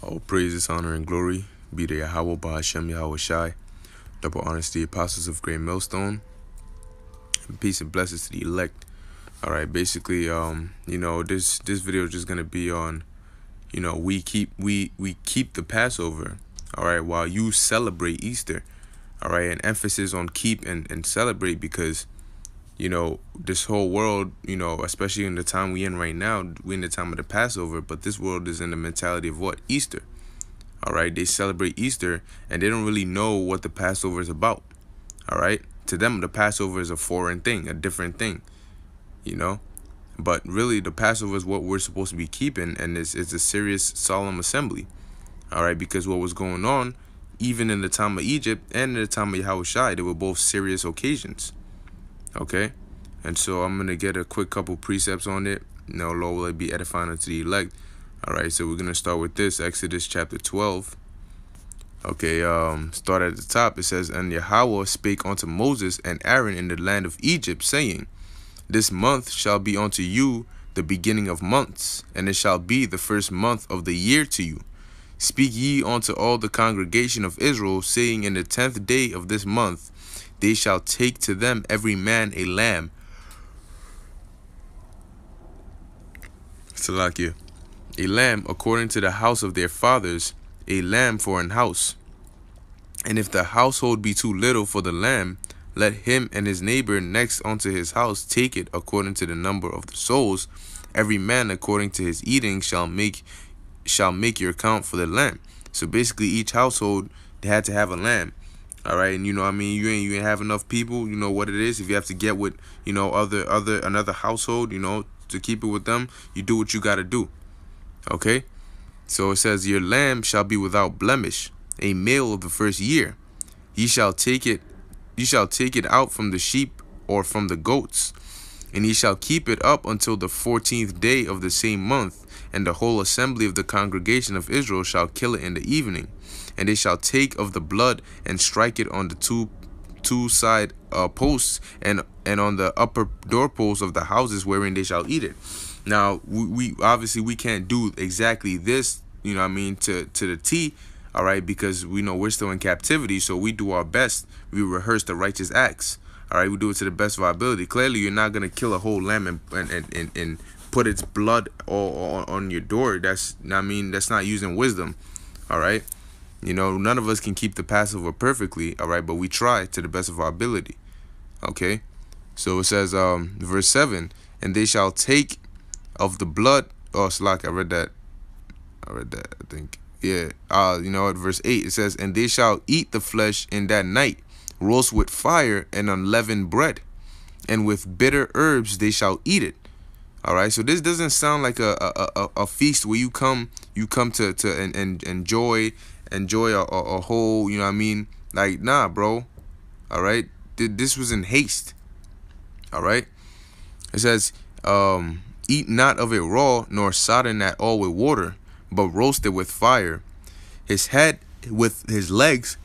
All praises, honor, and glory be to Yahweh, Bahashem, Yahweh Shai. Double honors to the apostles of Great Millstone. And peace and blessings to the elect. Alright, basically, this video is just gonna be on, we keep the Passover, alright, while you celebrate Easter. Alright, an emphasis on keep and celebrate because this whole world, especially in the time we in right now, we in the time of the Passover, but this world is in the mentality of what? Easter. All right, they celebrate Easter and they don't really know what the Passover is about. All right, to them, the Passover is a foreign thing, a different thing, but really the Passover is what we're supposed to be keeping, and it's a serious, solemn assembly. All right, because what was going on, even in the time of Egypt and in the time of Yahushua, they were both serious occasions. Okay, and so I'm gonna get a quick couple precepts on it. Lord, will it be edifying unto the elect. All right, so we're gonna start with this, Exodus chapter 12. Okay, start at the top. It says, "And Yahweh spake unto Moses and Aaron in the land of Egypt, saying, This month shall be unto you the beginning of months, and it shall be the first month of the year to you. Speak ye unto all the congregation of Israel, saying, In the 10th day of this month they shall take to them every man a lamb." Salakia. "A lamb according to the house of their fathers, a lamb for an house. And if the household be too little for the lamb, let him and his neighbor next unto his house take it according to the number of the souls. Every man according to his eating shall make your count for the lamb." So basically each household, they had to have a lamb. All right, and you ain't have enough people, you know what it is. If you have to get with, another household, to keep it with them, you do what you got to do. Okay, so it says, "Your lamb shall be without blemish, a male of the first year. Ye shall take it out from the sheep or from the goats, and ye shall keep it up until the 14th day of the same month, and the whole assembly of the congregation of Israel shall kill it in the evening. And they shall take of the blood and strike it on the two side posts and on the upper doorposts of the houses wherein they shall eat it." Now, we obviously we can't do exactly this, to the T, all right, because we know we're still in captivity, so we do our best. We rehearse the righteous acts, all right. We do it to the best of our ability. Clearly, you're not gonna kill a whole lamb and put its blood all on your door. That's not using wisdom, all right. None of us can keep the Passover perfectly, all right, but we try to the best of our ability. Okay, so it says, verse 7, "And they shall take of the blood." Oh, Slack, I read that, I think. Yeah, verse 8, it says, "And they shall eat the flesh in that night, roast with fire and unleavened bread, and with bitter herbs they shall eat it." All right, so this doesn't sound like a feast where you come to enjoy a whole, like, nah, bro. All right, this was in haste. All right, it says, "Eat not of it raw, nor sodden at all with water, but roast it with fire. His head with his legs,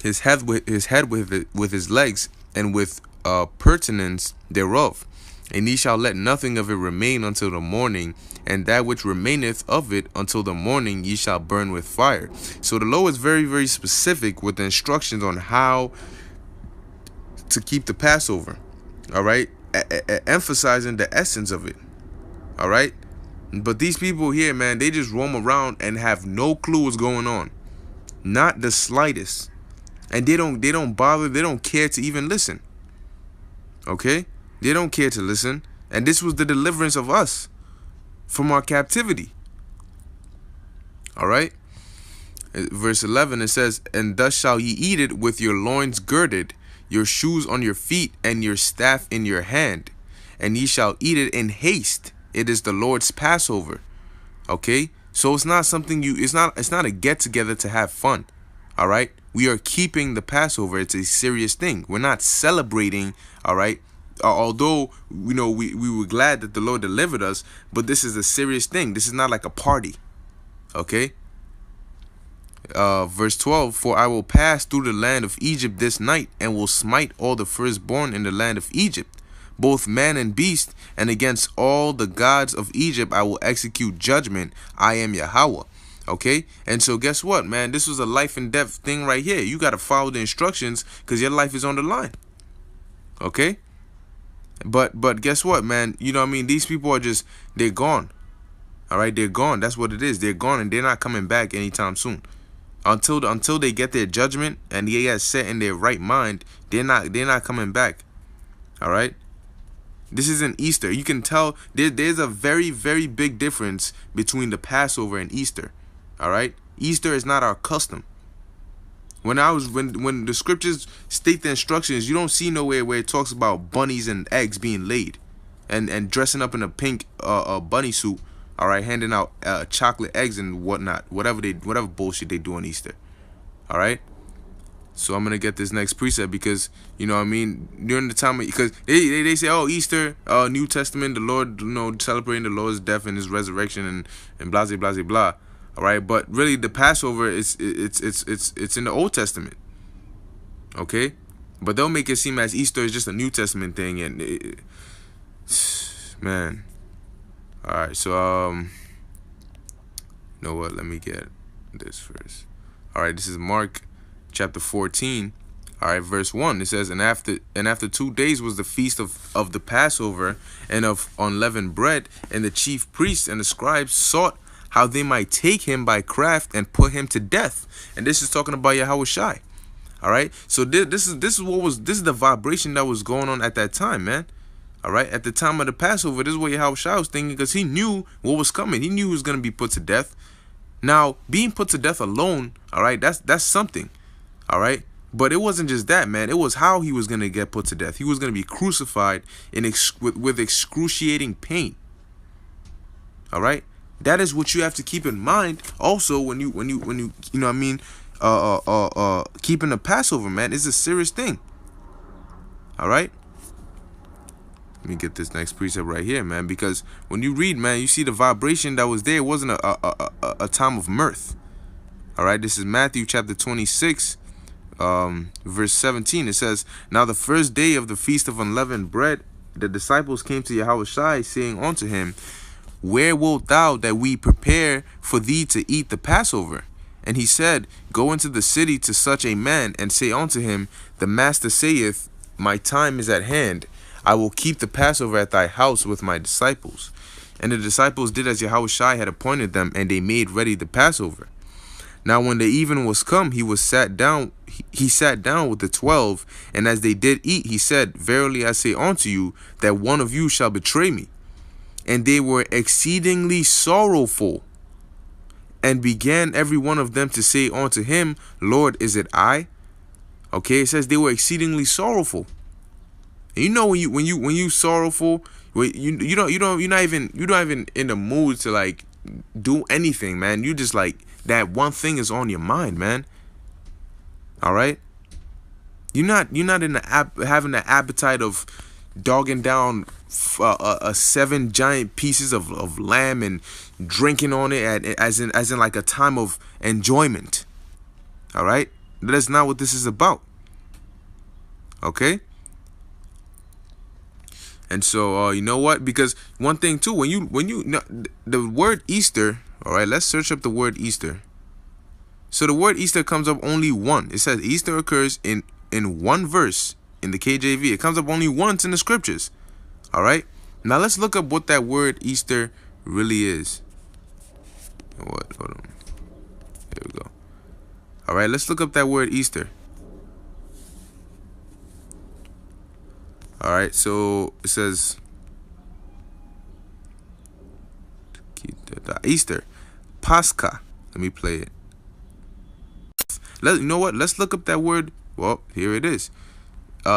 his head with his legs, and with pertinence thereof. And ye shall let nothing of it remain until the morning, and that which remaineth of it until the morning ye shall burn with fire." So the law is very, very specific with the instructions on how to keep the Passover, all right, emphasizing the essence of it, all right. But these people here, man, they just roam around and have no clue what's going on, not the slightest, and they don't bother, they don't care to even listen. Okay, they don't care to listen, and this was the deliverance of us from our captivity. All right, verse 11, it says, "And thus shall ye eat it with your loins girded, your shoes on your feet, and your staff in your hand, and ye shall eat it in haste. It is the Lord's Passover." Okay, so it's not something it's not a get together to have fun. All right, we are keeping the Passover. It's a serious thing. We're not celebrating, all right, although we were glad that the Lord delivered us, but this is a serious thing. This is not like a party. Okay, verse 12, "For I will pass through the land of Egypt this night, and will smite all the firstborn in the land of Egypt, both man and beast, and against all the gods of Egypt I will execute judgment. I am Yahweh. Okay, and so guess what, man? This was a life and death thing right here. You got to follow the instructions because your life is on the line. Okay, but guess what, man? You know what I mean? These people are just, they're gone. All right, they're gone. That's what it is. They're gone, and they're not coming back anytime soon. Until they get their judgment and they get set in their right mind, they're not coming back. All right. This isn't Easter. You can tell there's a very, very big difference between the Passover and Easter. All right. Easter is not our custom. When the scriptures state the instructions, you don't see nowhere where it talks about bunnies and eggs being laid, and dressing up in a pink bunny suit. All right, handing out chocolate eggs and whatnot, whatever bullshit they do on Easter. All right. So I'm gonna get this next precept because, you know what I mean, during the time, because they say, oh, Easter, New Testament, the Lord, celebrating the Lord's death and His resurrection and blah blah blah blah. All right, but really the Passover it's in the Old Testament. Okay, but they'll make it seem as Easter is just a New Testament thing, and man. All right, so you know what? Let me get this first. All right, this is Mark chapter 14. All right, verse 1. It says, and after 2 days was the feast of the Passover and of unleavened bread, and the chief priests and the scribes sought how they might take him by craft and put him to death. And this is talking about Yahweh Shai. All right, so this is the vibration that was going on at that time, man. All right, at the time of the Passover, this is what Yahweh Shai was thinking, because he knew what was coming. He knew he was going to be put to death. Now, being put to death alone, all right, that's something. All right, but it wasn't just that, man. It was how he was going to get put to death. He was going to be crucified with excruciating pain. All right, that is what you have to keep in mind. Also, when you know what I mean, keeping the Passover, man, is a serious thing. All right. Let me get this next precept right here, man, because when you read, man, you see the vibration that was there. It wasn't a time of mirth. All right, this is Matthew chapter 26, verse 17. It says, now the first day of the feast of unleavened bread, the disciples came to Yahweh Shai, saying unto him, where wilt thou that we prepare for thee to eat the Passover? And he said, go into the city to such a man, and say unto him, the master saith, my time is at hand. I will keep the Passover at thy house with my disciples. And the disciples did as Yahweh Shai had appointed them, and they made ready the Passover. Now when the even was come, he sat down with the 12, and as they did eat, he said, verily I say unto you, that one of you shall betray me. And they were exceedingly sorrowful, and began every one of them to say unto him, Lord, is it I? Okay, it says they were exceedingly sorrowful. And you know, when you sorrowful, you're not even in the mood to like do anything, man. You just like, that one thing is on your mind, man. All right, you're not in the having the appetite of dogging down 7 giant pieces of lamb and drinking on it as in like a time of enjoyment. All right, that's not what this is about. Okay. And so you know what? Because one thing too, when you the word Easter, all right, let's search up the word Easter. So the word Easter comes up only one. It says Easter occurs in one verse in the KJV. It comes up only once in the scriptures. All right. Now let's look up what that word Easter really is. What? Hold on. There we go. All right, let's look up that word Easter. All right, so it says Easter, Pascha. Let me play it. You know what? Let's look up that word. Well, here it is.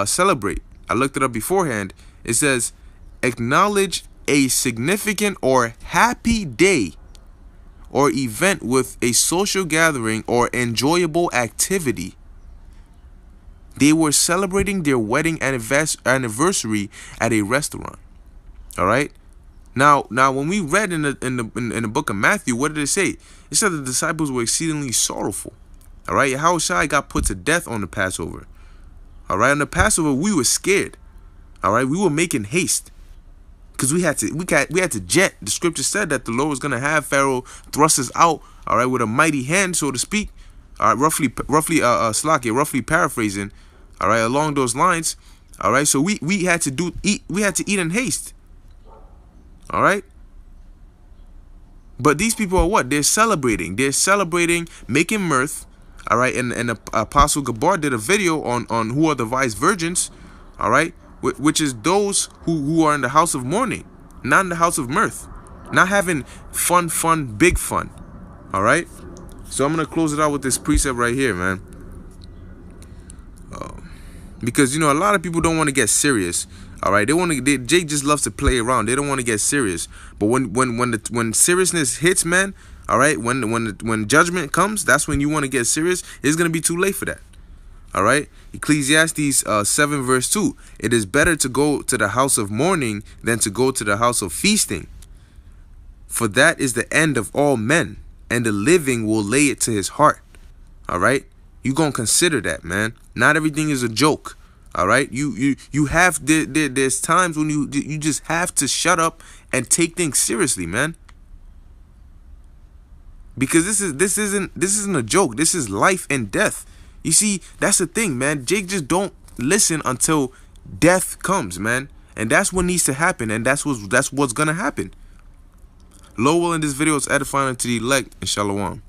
Celebrate. I looked it up beforehand. It says acknowledge a significant or happy day or event with a social gathering or enjoyable activity. They were celebrating their wedding anniversary at a restaurant. All right. Now, when we read in the book of Matthew, what did it say? It said the disciples were exceedingly sorrowful. All right. Yahweh Shai got put to death on the Passover. All right. On the Passover, we were scared. All right, we were making haste because we had to jet. The scripture said that the Lord was gonna have Pharaoh thrust us out. All right, with a mighty hand, so to speak. All right, roughly paraphrasing. All right, along those lines. All right, so we had to eat in haste. All right. But these people are what? They're celebrating. They're celebrating, making mirth. All right. And Apostle Gabar did a video on who are the wise virgins. All right. Which is those who are in the house of mourning, not in the house of mirth, not having fun, big fun. All right. So I'm going to close it out with this precept right here, man. Because, you know, a lot of people don't want to get serious. All right, Jake just loves to play around. They don't want to get serious. But when seriousness hits, man, all right, when judgment comes, that's when you want to get serious. It's gonna be too late for that. All right, Ecclesiastes 7 verse 2. It is better to go to the house of mourning than to go to the house of feasting. For that is the end of all men, and the living will lay it to his heart. All right, you gonna consider that, man. Not everything is a joke. All right, you have there's times when you just have to shut up and take things seriously, man. Because this isn't a joke. This is life and death. You see, that's the thing, man. Jake just don't listen until death comes, man, and that's what needs to happen, and that's what's gonna happen. Lord willing, this video is edifying to the elect, and shalom.